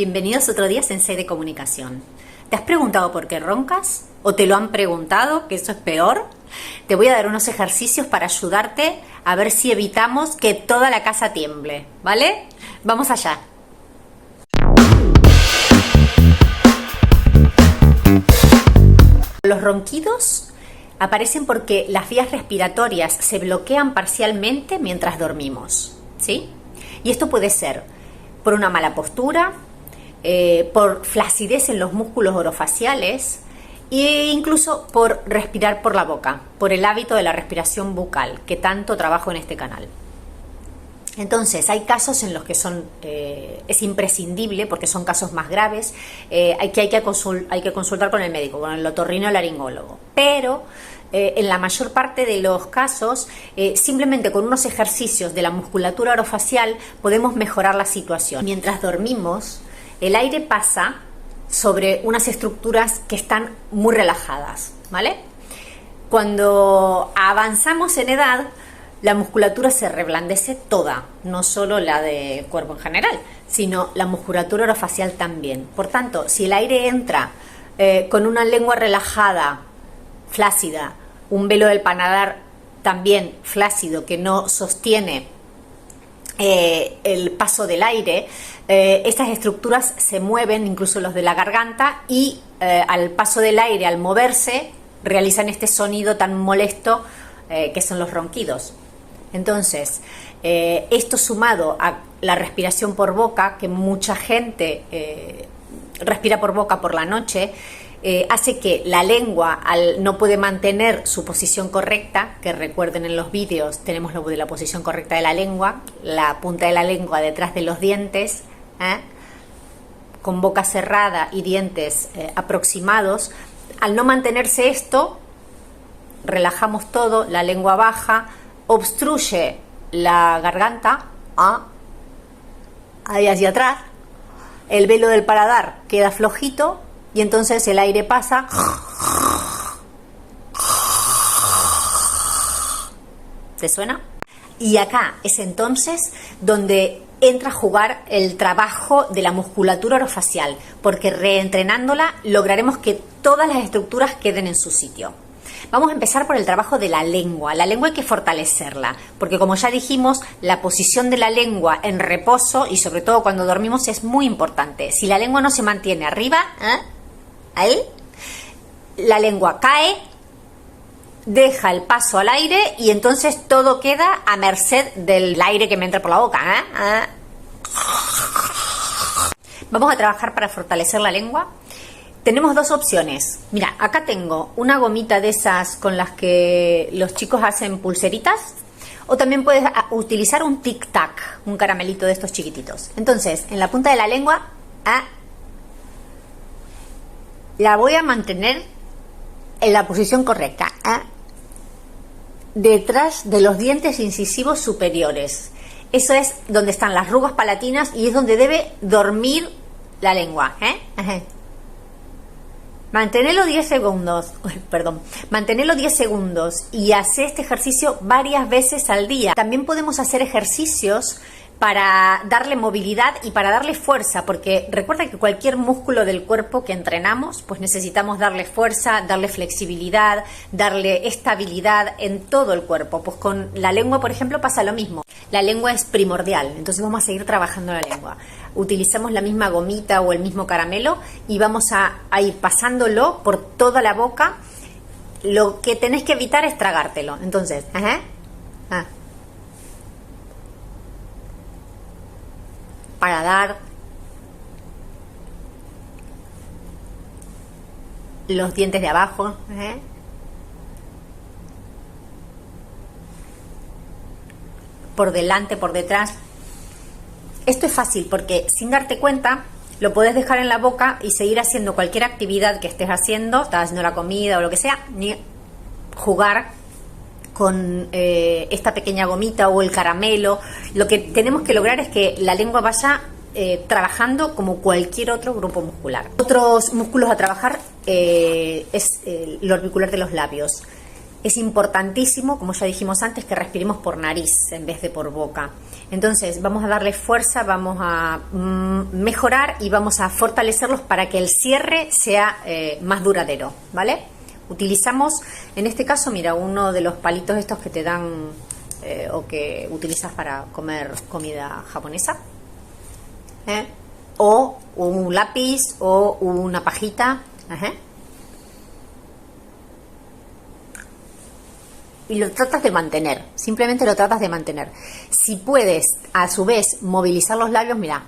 Bienvenidos otro día a Sensei de Comunicación. ¿Te has preguntado por qué roncas? ¿O te lo han preguntado, que eso es peor? Te voy a dar unos ejercicios para ayudarte a ver si evitamos que toda la casa tiemble, ¿vale? Vamos allá. Los ronquidos aparecen porque las vías respiratorias se bloquean parcialmente mientras dormimos, ¿sí? Y esto puede ser por una mala postura, por flacidez en los músculos orofaciales e incluso por respirar por la boca, por el hábito de la respiración bucal, que tanto trabajo en este canal. Entonces, hay casos en los que es imprescindible, porque son casos más graves, hay que consultar con el médico, con el otorrinolaringólogo. Pero en la mayor parte de los casos, simplemente con unos ejercicios de la musculatura orofacial podemos mejorar la situación. Mientras dormimos, el aire pasa sobre unas estructuras que están muy relajadas, ¿vale? Cuando avanzamos en edad, la musculatura se reblandece toda, no solo la de cuerpo en general, sino la musculatura orofacial también. Por tanto, si el aire entra con una lengua relajada, flácida, un velo del paladar también flácido que no sostiene el paso del aire, estas estructuras se mueven, incluso los de la garganta, y al paso del aire, al moverse, realizan este sonido tan molesto que son los ronquidos. Entonces, esto sumado a la respiración por boca, que mucha gente respira por boca por la noche, hace que la lengua, no puede mantener su posición correcta, que recuerden en los vídeos tenemos lo de la posición correcta de la lengua, la punta de la lengua detrás de los dientes, con boca cerrada y dientes aproximados. Al no mantenerse esto, relajamos todo, la lengua baja, obstruye la garganta, ahí hacia atrás, el velo del paladar queda flojito y entonces el aire pasa. ¿Te suena? Y acá es entonces donde entra a jugar el trabajo de la musculatura orofacial, porque reentrenándola lograremos que todas las estructuras queden en su sitio. Vamos a empezar por el trabajo de la lengua. La lengua hay que fortalecerla, porque como ya dijimos, la posición de la lengua en reposo y sobre todo cuando dormimos es muy importante. Si la lengua no se mantiene arriba, ahí, la lengua cae, deja el paso al aire y entonces todo queda a merced del aire que me entra por la boca. Vamos a trabajar para fortalecer la lengua. Tenemos dos opciones. Mira, acá tengo una gomita de esas con las que los chicos hacen pulseritas, o también puedes utilizar un tic-tac, un caramelito de estos chiquititos. Entonces, en la punta de la lengua, la voy a mantener en la posición correcta, detrás de los dientes incisivos superiores. Eso es donde están las rugas palatinas y es donde debe dormir la lengua. Manténelo 10 segundos, manténelo 10 segundos y hace este ejercicio varias veces al día. También podemos hacer ejercicios para darle movilidad y para darle fuerza, porque recuerda que cualquier músculo del cuerpo que entrenamos, pues necesitamos darle fuerza, darle flexibilidad, darle estabilidad en todo el cuerpo. Pues con la lengua, por ejemplo, pasa lo mismo. La lengua es primordial, entonces vamos a seguir trabajando la lengua. Utilizamos la misma gomita o el mismo caramelo y vamos a ir pasándolo por toda la boca. Lo que tenés que evitar es tragártelo. Entonces, para dar los dientes de abajo, por delante, por detrás. Esto es fácil porque sin darte cuenta lo puedes dejar en la boca y seguir haciendo cualquier actividad que estés haciendo, estás haciendo la comida o lo que sea, ni jugar con esta pequeña gomita o el caramelo. Lo que tenemos que lograr es que la lengua vaya trabajando como cualquier otro grupo muscular. Otros músculos a trabajar es el orbicular de los labios. es importantísimo, como ya dijimos antes, que respiremos por nariz en vez de por boca. Entonces vamos a darle fuerza, vamos a mejorar y vamos a fortalecerlos para que el cierre sea más duradero, ¿vale? Utilizamos, en este caso, mira, uno de los palitos estos que te dan o que utilizas para comer comida japonesa, o un lápiz o una pajita, y lo tratas de mantener, simplemente lo tratas de mantener. Si puedes, a su vez, movilizar los labios, mira.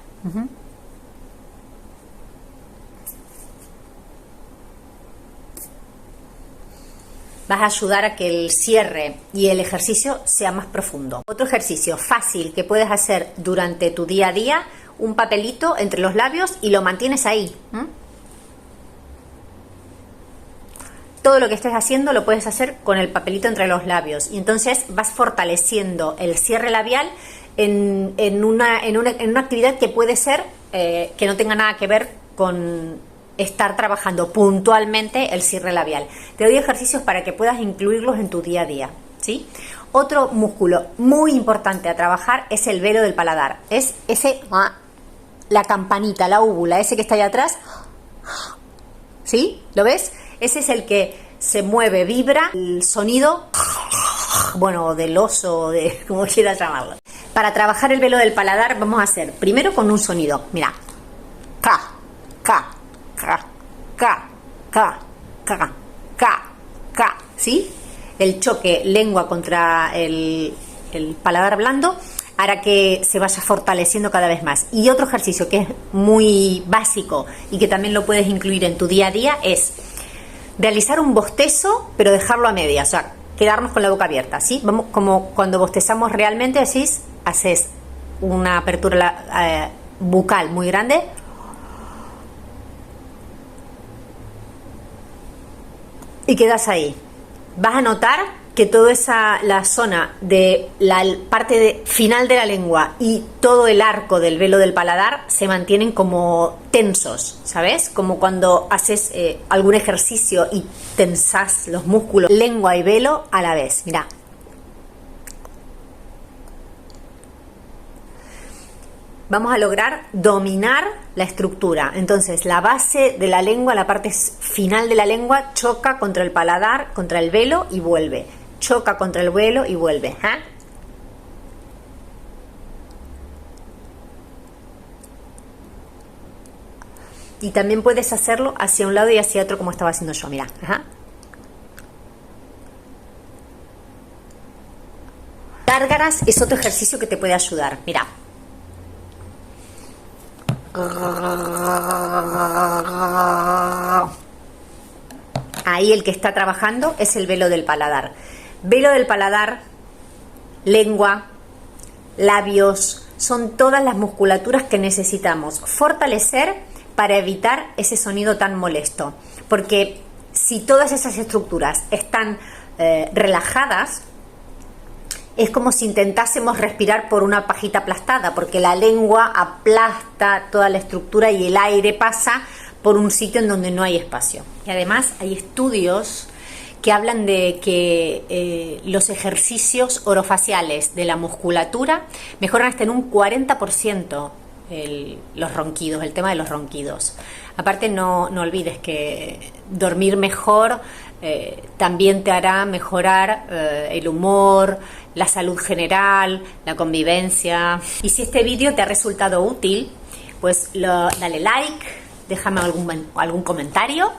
Vas a ayudar a que el cierre y el ejercicio sea más profundo. Otro ejercicio fácil que puedes hacer durante tu día a día, un papelito entre los labios y lo mantienes ahí. Todo lo que estés haciendo lo puedes hacer con el papelito entre los labios y entonces vas fortaleciendo el cierre labial en una actividad que puede ser que no tenga nada que ver con estar trabajando puntualmente el cierre labial. Te doy ejercicios para que puedas incluirlos en tu día a día, ¿sí? Otro músculo muy importante a trabajar es el velo del paladar. Es ese, la campanita, la úvula, ese que está ahí atrás, ¿sí? ¿Lo ves? Ese es el que se mueve, vibra el sonido, bueno, del oso, de como quieras llamarlo. Para trabajar el velo del paladar vamos a hacer primero con un sonido, mira, ka, ka, ka, ka, ka, ka, ka, ka, ¿sí? El choque lengua contra el paladar blando hará que se vaya fortaleciendo cada vez más. Y otro ejercicio que es muy básico y que también lo puedes incluir en tu día a día es realizar un bostezo, pero dejarlo a medias, o sea, quedarnos con la boca abierta, ¿sí? Vamos, como cuando bostezamos realmente, haces una apertura bucal muy grande y quedas ahí. Vas a notar que toda la zona de la parte final de la lengua y todo el arco del velo del paladar se mantienen como tensos, ¿sabes? Como cuando haces algún ejercicio y tensas los músculos, lengua y velo a la vez. Mira. Vamos a lograr dominar la estructura. Entonces, la base de la lengua, la parte final de la lengua, choca contra el paladar, contra el velo y vuelve. Choca contra el velo y vuelve. Y también puedes hacerlo hacia un lado y hacia otro como estaba haciendo yo. Mira. Gárgaras es otro ejercicio que te puede ayudar. Mira. Ahí el que está trabajando es el velo del paladar. Velo del paladar, lengua, labios, son todas las musculaturas que necesitamos fortalecer para evitar ese sonido tan molesto. Porque si todas esas estructuras están relajadas, es como si intentásemos respirar por una pajita aplastada, porque la lengua aplasta toda la estructura y el aire pasa por un sitio en donde no hay espacio. Y además hay estudios que hablan de que los ejercicios orofaciales de la musculatura mejoran hasta en un 40% los ronquidos, el tema de los ronquidos. Aparte no olvides que dormir mejor también te hará mejorar el humor, la salud general, la convivencia. Y si este vídeo te ha resultado útil, pues dale like, déjame algún comentario,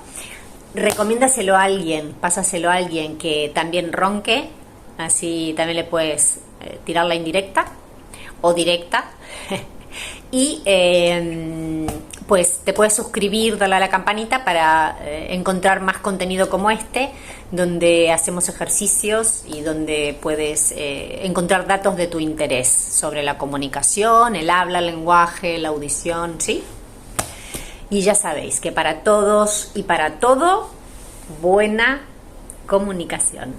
recomiéndaselo a alguien, pásaselo a alguien que también ronque, así también le puedes tirar la indirecta o directa. Y pues te puedes suscribir, darle a la campanita para encontrar más contenido como este, donde hacemos ejercicios y donde puedes encontrar datos de tu interés sobre la comunicación, el habla, el lenguaje, la audición, ¿sí? Y ya sabéis que para todos y para todo, buena comunicación.